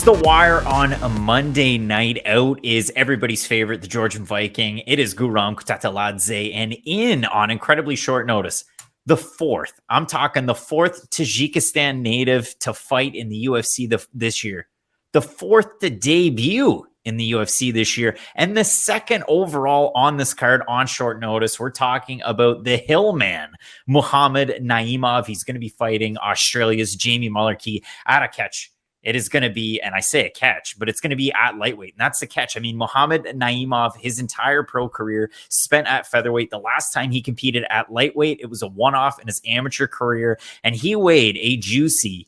The Wire on a Monday night. Out is everybody's favorite, the Georgian Viking. It is Guram Kutateladze, and in on incredibly short notice, the fourth. I'm talking the fourth Tajikistan native to fight in the UFC this year. The fourth to debut in the UFC this year, and the second overall on this card on short notice. We're talking about the Hillman, Muhammad Naimov. He's going to be fighting Australia's Jamie Mullarkey at a catch. It is going to be, and I say a catch, but it's going to be at lightweight. And that's the catch. I mean, Muhammad Naimov, his entire pro career spent at featherweight. The last time he competed at lightweight, it was a one-off in his amateur career. And he weighed a juicy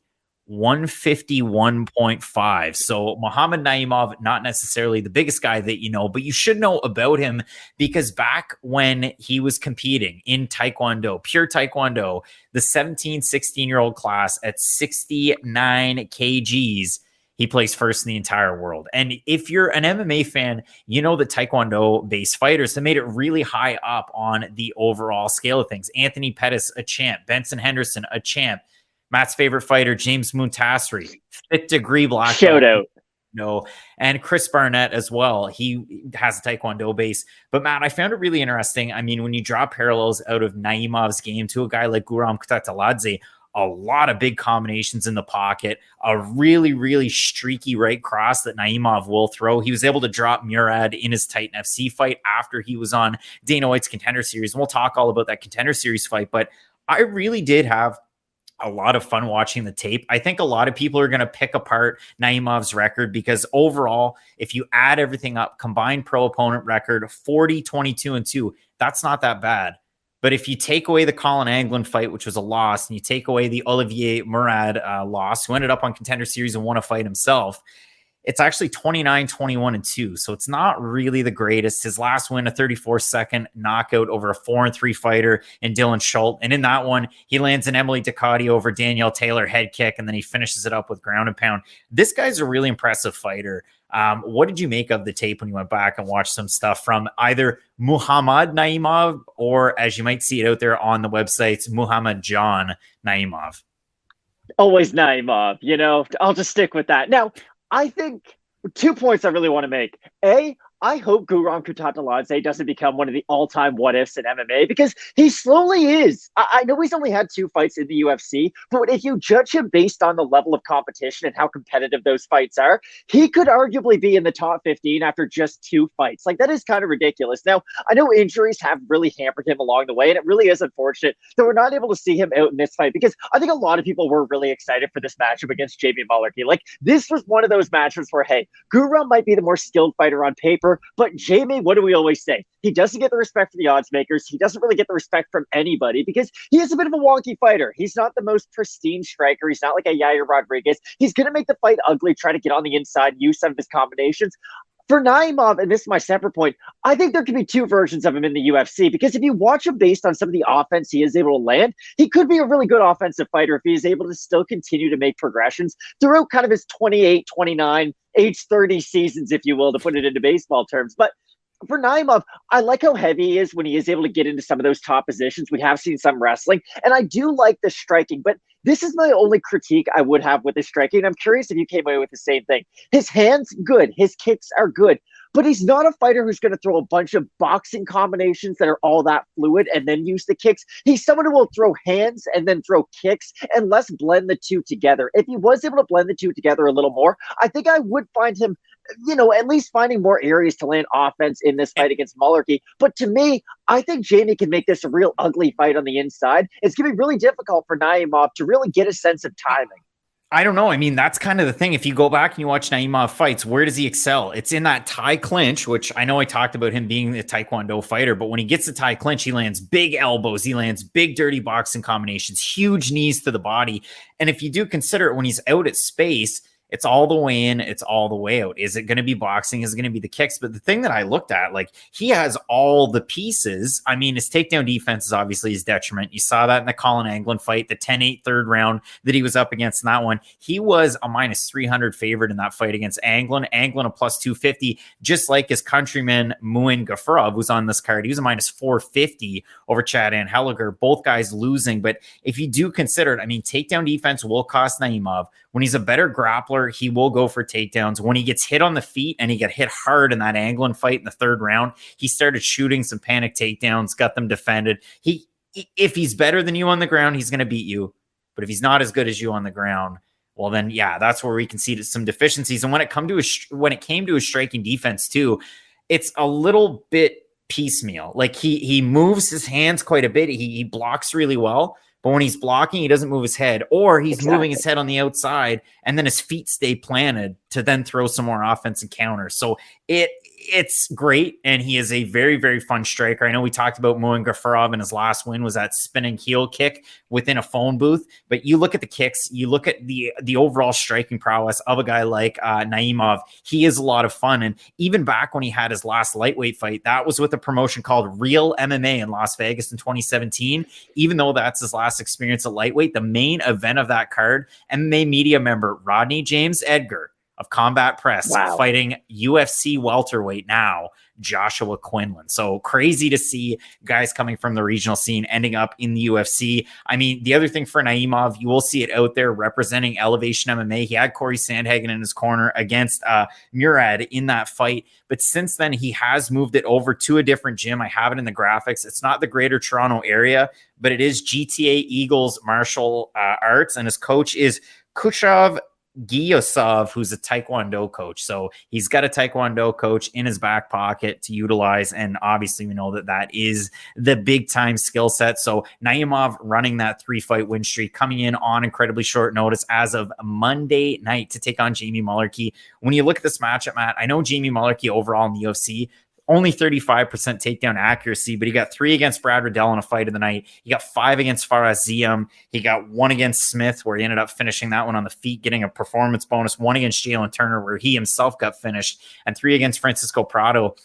151.5. So Muhammad Naimov, not necessarily the biggest guy that you know, but you should know about him because back when he was competing in Taekwondo, pure Taekwondo, the 17, 16-year-old class at 69 kgs, he placed first in the entire world. And if you're an MMA fan, you know the Taekwondo-based fighters that made it really high up on the overall scale of things. Anthony Pettis, a champ. Benson Henderson, a champ. Matt's favorite fighter, James Muntasri, fifth degree black shout out. No, and Chris Barnett as well. He has a Taekwondo base. But Matt, I found it really interesting. I mean, when you draw parallels out of Naimov's game to a guy like Guram Kutateladze, a lot of big combinations in the pocket, a really, really streaky right cross that Naimov will throw. He was able to drop Murad in his Titan FC fight after he was on Dana White's Contender Series. And we'll talk all about that Contender Series fight. But I really did have a lot of fun watching the tape. I think a lot of people are going to pick apart Naimov's record because overall, if you add everything up, combined pro opponent record, 40, 22, and 2, that's not that bad. But if you take away the Colin Anglin fight, which was a loss, and you take away the Olivier Murad loss, who ended up on Contender Series and won a fight himself, it's actually 29, 21, and 2. So it's not really the greatest. His last win, a 34-second knockout over a 4-3 fighter in Dylan Schultz. And in that one, he lands an Emily Ducati over Danielle Taylor head kick, and then he finishes it up with ground and pound. This guy's a really impressive fighter. What did you make of the tape when you went back and watched some stuff from either Muhammad Naimov or, as you might see it out there on the websites, Muhammad John Naimov? Always Naimov, you know, I'll just stick with that. Now, I think 2 points I really want to make. A, I hope Guram Kutateladze doesn't become one of the all-time what-ifs in MMA because he slowly is. I know he's only had 2 fights in the UFC, but if you judge him based on the level of competition and how competitive those fights are, he could arguably be in the top 15 after just 2 fights. Like, that is kind of ridiculous. Now, I know injuries have really hampered him along the way, and it really is unfortunate that we're not able to see him out in this fight because I think a lot of people were really excited for this matchup against Jamie Mullarkey. Like, this was one of those matchups where, hey, Guram might be the more skilled fighter on paper, but Jamie, what do we always say? He doesn't get the respect from the odds makers. He doesn't really get the respect from anybody because he is a bit of a wonky fighter. He's not the most pristine striker. He's not like a Yair Rodriguez. He's going to make the fight ugly, try to get on the inside, use some of his combinations. For Naimov, and this is my separate point, I think there could be 2 versions of him in the UFC because if you watch him based on some of the offense he is able to land, he could be a really good offensive fighter if he is able to still continue to make progressions throughout kind of his 28, 29, age 30 seasons, if you will, to put it into baseball terms. But for Naimov, I like how heavy he is when he is able to get into some of those top positions. We have seen some wrestling, and I do like the striking, but this is my only critique I would have with his striking. I'm curious if you came away with the same thing. His hands, good. His kicks are good. But he's not a fighter who's going to throw a bunch of boxing combinations that are all that fluid and then use the kicks. He's someone who will throw hands and then throw kicks and less blend the two together. If he was able to blend the two together a little more, I think I would find him, you know, at least finding more areas to land offense in this fight against Mullarkey. But to me, I think Jamie can make this a real ugly fight on the inside. It's going to be really difficult for Naimov to really get a sense of timing. I don't know. I mean, that's kind of the thing. If you go back and you watch Naimov fights, where does he excel? It's in that Thai clinch, which I know I talked about him being a Taekwondo fighter, but when he gets the Thai clinch, he lands big elbows. He lands big, dirty boxing combinations, huge knees to the body. And if you do consider it, when he's out at space, it's all the way in, it's all the way out. Is it going to be boxing? Is it going to be the kicks? But the thing that I looked at, like, he has all the pieces. I mean, his takedown defense is obviously his detriment. You saw that in the Colin Anglin fight, the 10-8 third round that he was up against in that one. He was a -300 favorite in that fight against Anglin. Anglin a +250, just like his countryman Muin Gafurov, who's on this card. He was a -450 over Chad Anheliger, both guys losing. But if you do consider it, I mean, takedown defense will cost Naimov. When he's a better grappler, he will go for takedowns. When he gets hit on the feet, and he got hit hard in that Anglin fight in the 3rd round, he started shooting some panic takedowns, got them defended. If he's better than you on the ground, he's going to beat you. But if he's not as good as you on the ground, well, then yeah, that's where we can see some deficiencies. And when it came to his striking defense too, it's a little bit piecemeal. Like he moves his hands quite a bit. He blocks really well, but when he's blocking, he doesn't move his head, or he's moving his head on the outside, and then his feet stay planted to then throw some more offense and counters. So it's great, and he is a very, very fun striker. I know we talked about Muin Gafurov, and his last win was that spinning heel kick within a phone booth, but you look at the kicks, you look at the overall striking prowess of a guy like Naimov. He is a lot of fun, and even back when he had his last lightweight fight, that was with a promotion called Real MMA in Las Vegas in 2017. Even though that's his last experience at lightweight, the main event of that card, MMA media member Rodney James Edgar of Combat Press fighting UFC welterweight now, Joshua Quinlan. So crazy to see guys coming from the regional scene ending up in the UFC. I mean, the other thing for Naimov, you will see it out there representing Elevation MMA. He had Corey Sandhagen in his corner against Murad in that fight. But since then, he has moved it over to a different gym. I have it in the graphics. It's not the Greater Toronto area, but it is GTA Eagles Martial Arts. And his coach is Kushav Giyosov, who's a Taekwondo coach. So he's got a Taekwondo coach in his back pocket to utilize. And obviously we know that is the big time skill set. So Naimov running that 3-fight win streak, coming in on incredibly short notice as of Monday night to take on Jamie Mullarkey. When you look at this matchup, Matt, I know Jamie Mullarkey overall in the UFC, only 35% takedown accuracy, but he got 3 against Brad Riddell in a fight of the night. He got 5 against Faraz Ziam. He got 1 against Smith, where he ended up finishing that one on the feet, getting a performance bonus. 1 against Jalen Turner, where he himself got finished, and 3 against Francisco Prado.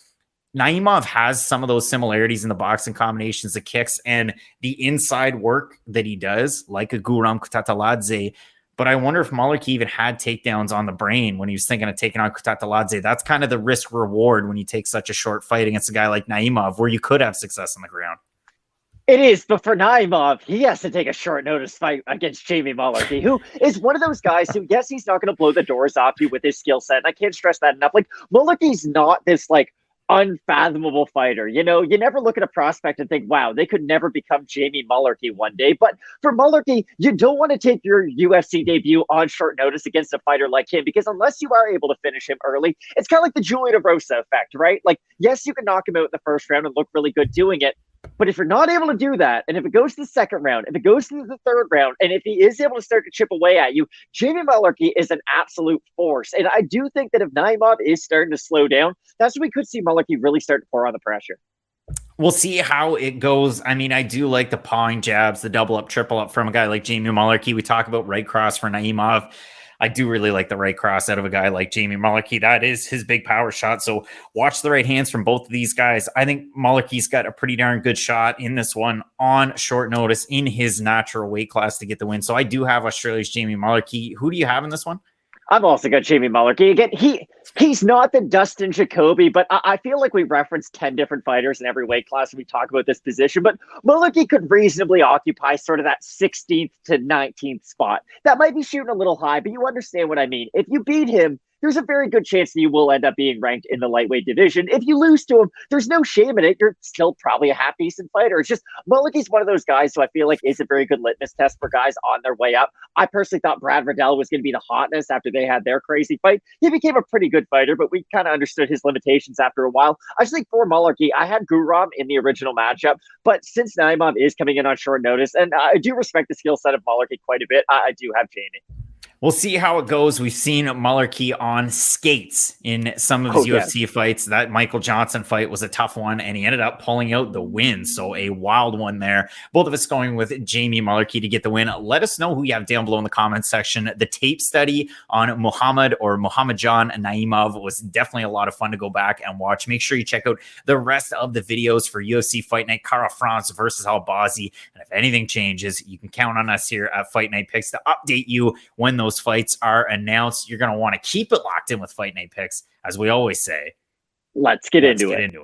Naimov has some of those similarities in the boxing combinations, the kicks, and the inside work that he does, like a Guram Kutataladze. But I wonder if Mullarkey even had takedowns on the brain when he was thinking of taking on Kutataladze. That's kind of the risk reward when you take such a short fight against a guy like Naimov, where you could have success on the ground. It is, but for Naimov, he has to take a short notice fight against Jamie Mullarkey, who is one of those guys who, yes, he's not going to blow the doors off you with his skill set. And I can't stress that enough. Like, Mullarkey's not this, like, unfathomable fighter. You know, you never look at a prospect and think, wow, they could never become Jamie Mullarkey one day. But for Mullarkey, you don't want to take your UFC debut on short notice against a fighter like him, because unless you are able to finish him early, it's kind of like the Julian Erosa effect, right? Like, yes, you can knock him out in the first round and look really good doing it. But if you're not able to do that, and if it goes to the second round, if it goes to the third round, and if he is able to start to chip away at you, Jamie Mullarkey is an absolute force. And I do think that if Naimov is starting to slow down, that's when we could see Mullarkey really start to pour on the pressure. We'll see how it goes. I mean, I do like the pawing jabs, the double up, triple up from a guy like Jamie Mullarkey. We talk about right cross for Naimov. I do really like the right cross out of a guy like Jamie Mullarkey. That is his big power shot. So watch the right hands from both of these guys. I think Mullarkey's got a pretty darn good shot in this one on short notice in his natural weight class to get the win. So I do have Australia's Jamie Mullarkey. Who do you have in this one? I've also got Jamie Mullarkey. Again, he's not the Dustin Jacoby, but I feel like we referenced 10 different fighters in every weight class when we talk about this position. But Mullarkey could reasonably occupy sort of that 16th to 19th spot. That might be shooting a little high, but you understand what I mean. If you beat him, there's a very good chance that you will end up being ranked in the lightweight division. If you lose to him, there's no shame in it. You're still probably a half decent fighter. It's just Mullarkey's one of those guys who I feel like is a very good litmus test for guys on their way up. I personally thought Brad Riddell was going to be the hotness after they had their crazy fight. He became a pretty good fighter, but we kind of understood his limitations after a while. I just think for Mullarkey, I had Guram in the original matchup, but since Naimov is coming in on short notice, and I do respect the skill set of Mullarkey quite a bit, I do have Jamie. We'll see how it goes. We've seen Mullarkey on skates in some of his UFC fights. That Michael Johnson fight was a tough one, and he ended up pulling out the win. So a wild one there. Both of us going with Jamie Mullarkey to get the win. Let us know who you have down below in the comments section. The tape study on Muhammad John Naimov was definitely a lot of fun to go back and watch. Make sure you check out the rest of the videos for UFC Fight Night, Kara France versus Albazi. And if anything changes, you can count on us here at Fight Night Picks to update you when those fights are announced. You're going to want to keep it locked in with Fight Night Picks, as we always say. Let's get into it.